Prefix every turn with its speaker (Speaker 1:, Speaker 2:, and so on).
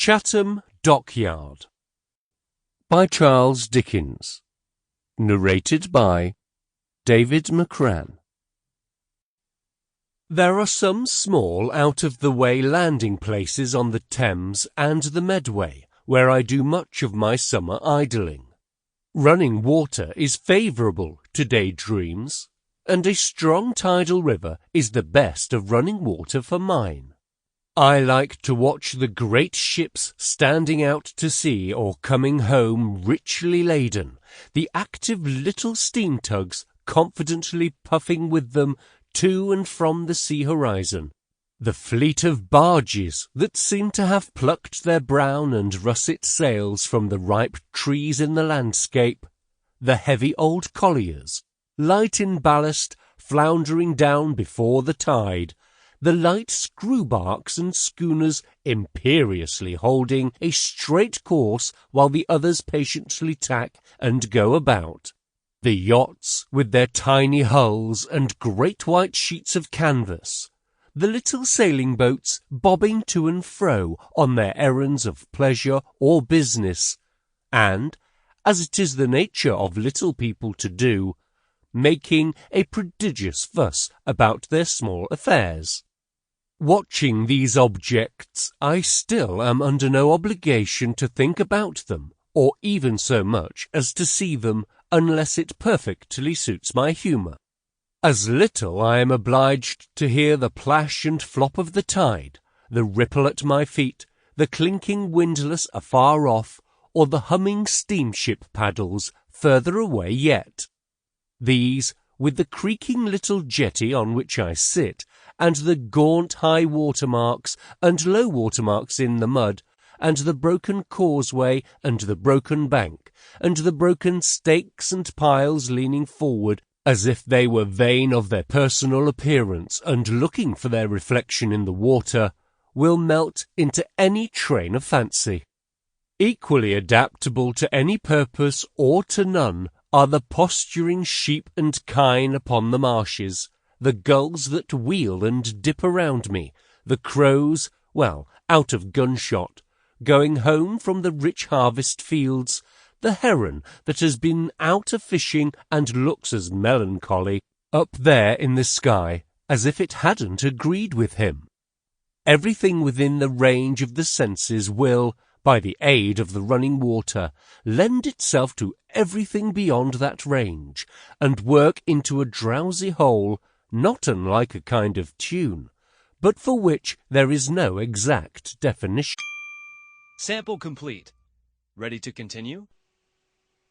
Speaker 1: Chatham Dockyard by Charles Dickens. Narrated by David McCran. There are some small out-of-the-way landing places on the Thames and the Medway where I do much of my summer idling. Running water is favourable to daydreams, and a strong tidal river is the best of running water for mine. I like to watch the great ships standing out to sea or coming home richly laden, the active little steam tugs confidently puffing with them to and from the sea horizon, the fleet of barges that seem to have plucked their brown and russet sails from the ripe trees in the landscape, the heavy old colliers, light in ballast, floundering down before the tide, the light screw barks and schooners imperiously holding a straight course while the others patiently tack and go about, the yachts with their tiny hulls and great white sheets of canvas, the little sailing boats bobbing to and fro on their errands of pleasure or business, and, as it is the nature of little people to do, making a prodigious fuss about their small affairs. Watching these objects, I still am under no obligation to think about them, or even so much as to see them, unless it perfectly suits my humour. As little I am obliged to hear the plash and flop of the tide, the ripple at my feet, the clinking windlass afar off, or the humming steamship paddles further away yet. These, with the creaking little jetty on which I sit, and the gaunt high watermarks and low watermarks in the mud, and the broken causeway and the broken bank, and the broken stakes and piles leaning forward as if they were vain of their personal appearance and looking for their reflection in the water, will melt into any train of fancy. Equally adaptable to any purpose or to none are the posturing sheep and kine upon the marshes, the gulls that wheel and dip around me, the crows, well, out of gunshot, going home from the rich harvest fields, the heron that has been out a-fishing and looks as melancholy up there in the sky as if it hadn't agreed with him. Everything within the range of the senses will, by the aid of the running water, lend itself to everything beyond that range, and work into a drowsy whole, not unlike a kind of tune, but for which there is no exact definition.
Speaker 2: Sample complete. Ready to continue?